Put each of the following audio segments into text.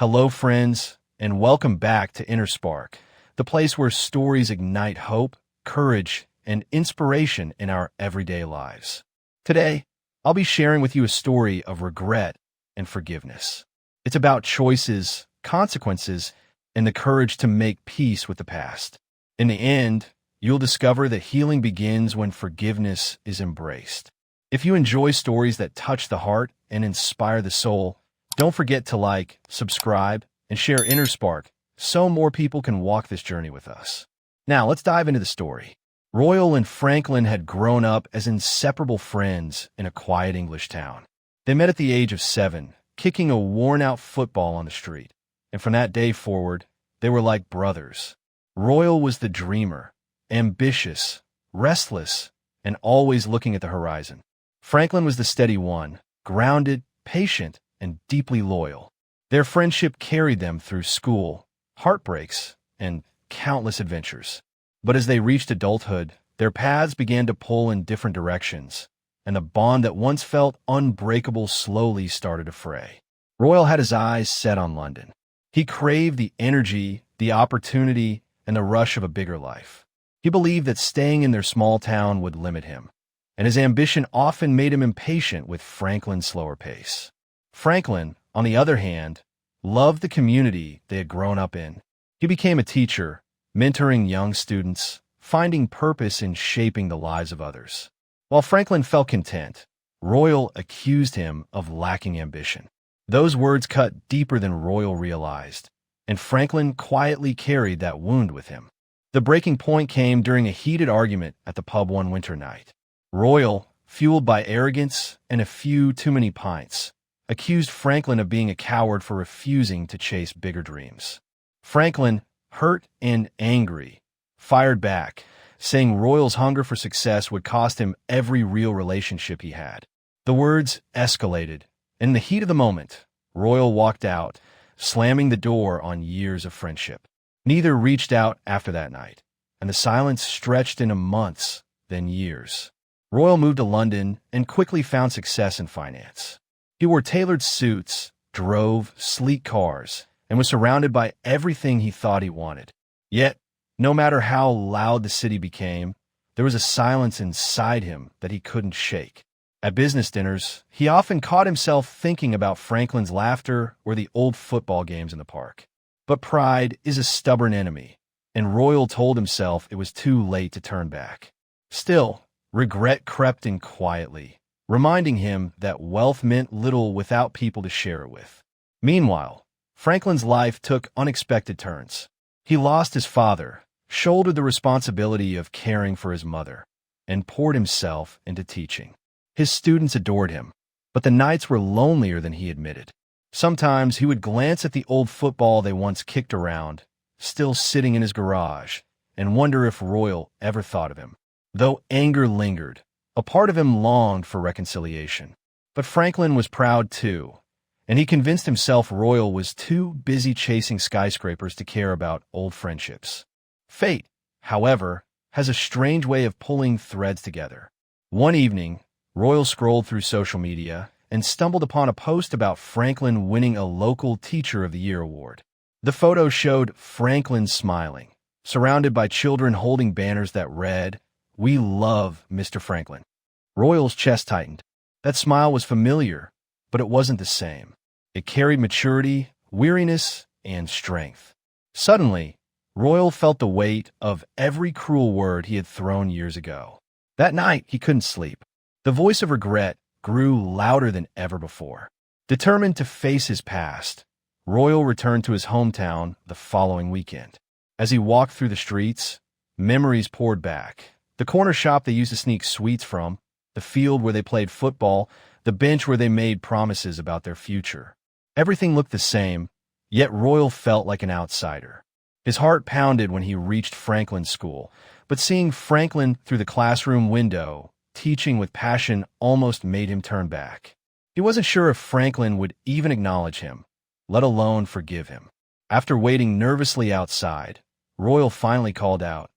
Hello, friends, and welcome back to Inner Spark, the place where stories ignite hope, courage, and inspiration in our everyday lives. Today, I'll be sharing with you a story of regret and forgiveness. It's about choices, consequences, and the courage to make peace with the past. In the end, you'll discover that healing begins when forgiveness is embraced. If you enjoy stories that touch the heart and inspire the soul, don't forget to like, subscribe, and share Inner Spark so more people can walk this journey with us. Now, let's dive into the story. Royal and Franklin had grown up as inseparable friends in a quiet English town. They met at the age of 7, kicking a worn-out football on the street. And from that day forward, they were like brothers. Royal was the dreamer, ambitious, restless, and always looking at the horizon. Franklin was the steady one, grounded, patient, and deeply loyal. Their friendship carried them through school, heartbreaks, and countless adventures. But as they reached adulthood, their paths began to pull in different directions, and the bond that once felt unbreakable slowly started to fray. Royal had his eyes set on London. He craved the energy, the opportunity, and the rush of a bigger life. He believed that staying in their small town would limit him, and his ambition often made him impatient with Franklin's slower pace. Franklin, on the other hand, loved the community they had grown up in. He became a teacher, mentoring young students, finding purpose in shaping the lives of others. While Franklin felt content, Royal accused him of lacking ambition. Those words cut deeper than Royal realized, and Franklin quietly carried that wound with him. The breaking point came during a heated argument at the pub one winter night. Royal, fueled by arrogance and a few too many pints, accused Franklin of being a coward for refusing to chase bigger dreams. Franklin, hurt and angry, fired back, saying Royal's hunger for success would cost him every real relationship he had. The words escalated, and in the heat of the moment, Royal walked out, slamming the door on years of friendship. Neither reached out after that night, and the silence stretched into months, then years. Royal moved to London and quickly found success in finance. He wore tailored suits, drove sleek cars, and was surrounded by everything he thought he wanted. Yet, no matter how loud the city became, there was a silence inside him that he couldn't shake. At business dinners, he often caught himself thinking about Franklin's laughter or the old football games in the park. But pride is a stubborn enemy, and Royal told himself it was too late to turn back. Still, regret crept in quietly, reminding him that wealth meant little without people to share it with. Meanwhile, Franklin's life took unexpected turns. He lost his father, shouldered the responsibility of caring for his mother, and poured himself into teaching. His students adored him, but the nights were lonelier than he admitted. Sometimes he would glance at the old football they once kicked around, still sitting in his garage, and wonder if Royal ever thought of him. Though anger lingered, a part of him longed for reconciliation. But Franklin was proud too, and he convinced himself Royal was too busy chasing skyscrapers to care about old friendships. Fate, however, has a strange way of pulling threads together. One evening, Royal scrolled through social media and stumbled upon a post about Franklin winning a local Teacher of the Year award. The photo showed Franklin smiling, surrounded by children holding banners that read, "We love Mr. Franklin." Royal's chest tightened. That smile was familiar, but it wasn't the same. It carried maturity, weariness, and strength. Suddenly, Royal felt the weight of every cruel word he had thrown years ago. That night, he couldn't sleep. The voice of regret grew louder than ever before. Determined to face his past, Royal returned to his hometown the following weekend. As he walked through the streets, memories poured back. The corner shop they used to sneak sweets from, the field where they played football, the bench where they made promises about their future. Everything looked the same, yet Royal felt like an outsider. His heart pounded when he reached Franklin's school, but seeing Franklin through the classroom window, teaching with passion, almost made him turn back. He wasn't sure if Franklin would even acknowledge him, let alone forgive him. After waiting nervously outside, Royal finally called out,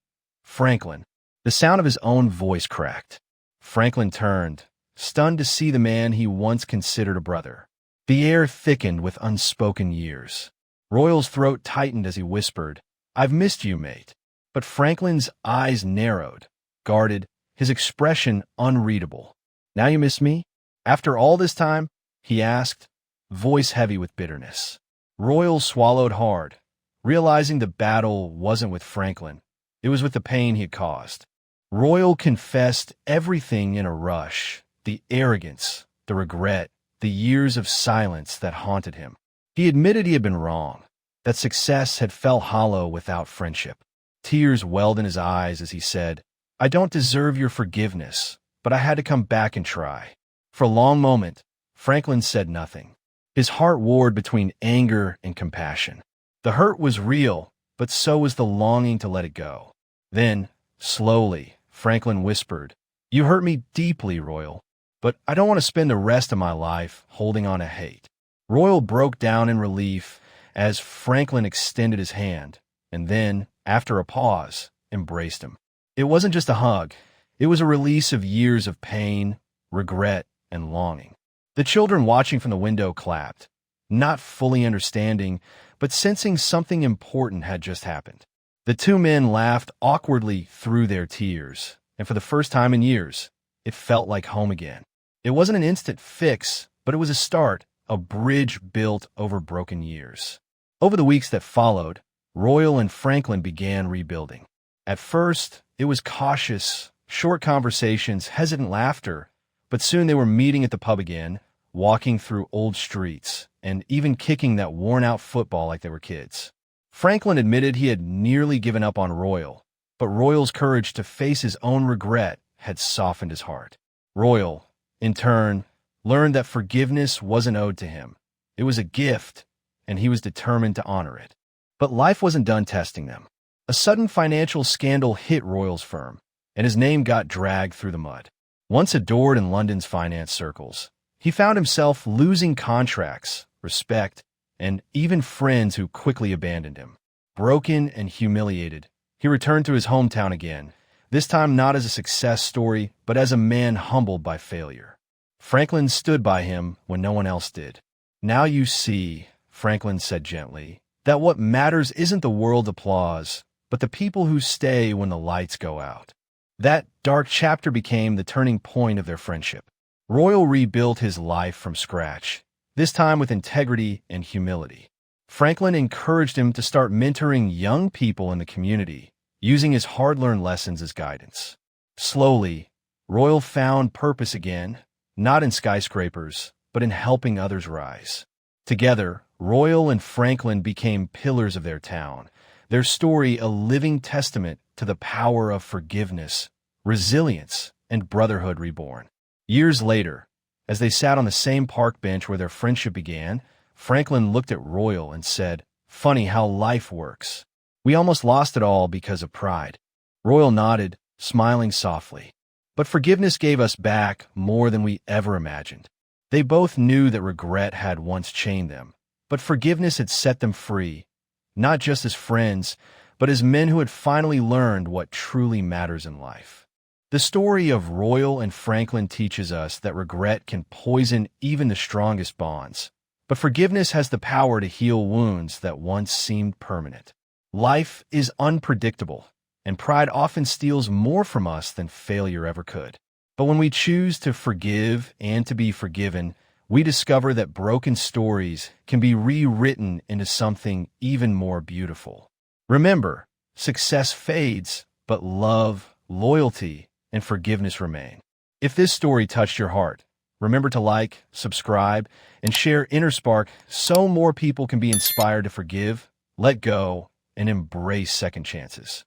"Franklin." The sound of his own voice cracked. Franklin turned, stunned to see the man he once considered a brother. The air thickened with unspoken years. Royal's throat tightened as he whispered, "I've missed you, mate." But Franklin's eyes narrowed, guarded, his expression unreadable. "Now you miss me? After all this time?" he asked, voice heavy with bitterness. Royal swallowed hard, realizing the battle wasn't with Franklin. It was with the pain he had caused. Royal confessed everything in a rush, the arrogance, the regret, the years of silence that haunted him. He admitted he had been wrong, that success had fell hollow without friendship. Tears welled in his eyes as he said, "I don't deserve your forgiveness, but I had to come back and try." For a long moment, Franklin said nothing. His heart warred between anger and compassion. The hurt was real, but so was the longing to let it go. Then, slowly, Franklin whispered, "You hurt me deeply, Royal, but I don't want to spend the rest of my life holding on to hate." Royal broke down in relief as Franklin extended his hand, and then, after a pause, embraced him. It wasn't just a hug. It was a release of years of pain, regret, and longing. The children watching from the window clapped, not fully understanding, but sensing something important had just happened. The two men laughed awkwardly through their tears, and for the first time in years, it felt like home again. It wasn't an instant fix, but it was a start, a bridge built over broken years. Over the weeks that followed, Royal and Franklin began rebuilding. At first, it was cautious, short conversations, hesitant laughter, but soon they were meeting at the pub again, walking through old streets, and even kicking that worn-out football like they were kids. Franklin admitted he had nearly given up on Royal, but Royal's courage to face his own regret had softened his heart. Royal, in turn, learned that forgiveness wasn't owed to him. It was a gift, and he was determined to honor it. But life wasn't done testing them. A sudden financial scandal hit Royal's firm, and his name got dragged through the mud. Once adored in London's finance circles, he found himself losing contracts, respect, and even friends who quickly abandoned him. Broken and humiliated, he returned to his hometown again, this time not as a success story, but as a man humbled by failure. Franklin stood by him when no one else did. "Now you see," Franklin said gently, "that what matters isn't the world's applause, but the people who stay when the lights go out." That dark chapter became the turning point of their friendship. Royal rebuilt his life from scratch, this time with integrity and humility. Franklin encouraged him to start mentoring young people in the community, using his hard-learned lessons as guidance. Slowly, Royal found purpose again, not in skyscrapers, but in helping others rise. Together, Royal and Franklin became pillars of their town, their story a living testament to the power of forgiveness, resilience, and brotherhood reborn. Years later, as they sat on the same park bench where their friendship began, Franklin looked at Royal and said, "Funny how life works. We almost lost it all because of pride." Royal nodded, smiling softly. But forgiveness gave us back more than we ever imagined. They both knew that regret had once chained them, but forgiveness had set them free, not just as friends, but as men who had finally learned what truly matters in life. The story of Royal and Franklin teaches us that regret can poison even the strongest bonds, but forgiveness has the power to heal wounds that once seemed permanent. Life is unpredictable, and pride often steals more from us than failure ever could. But when we choose to forgive and to be forgiven, we discover that broken stories can be rewritten into something even more beautiful. Remember, success fades, but love, loyalty, and forgiveness remain. If this story touched your heart, remember to like, subscribe, and share Inner Spark so more people can be inspired to forgive, let go, and embrace second chances.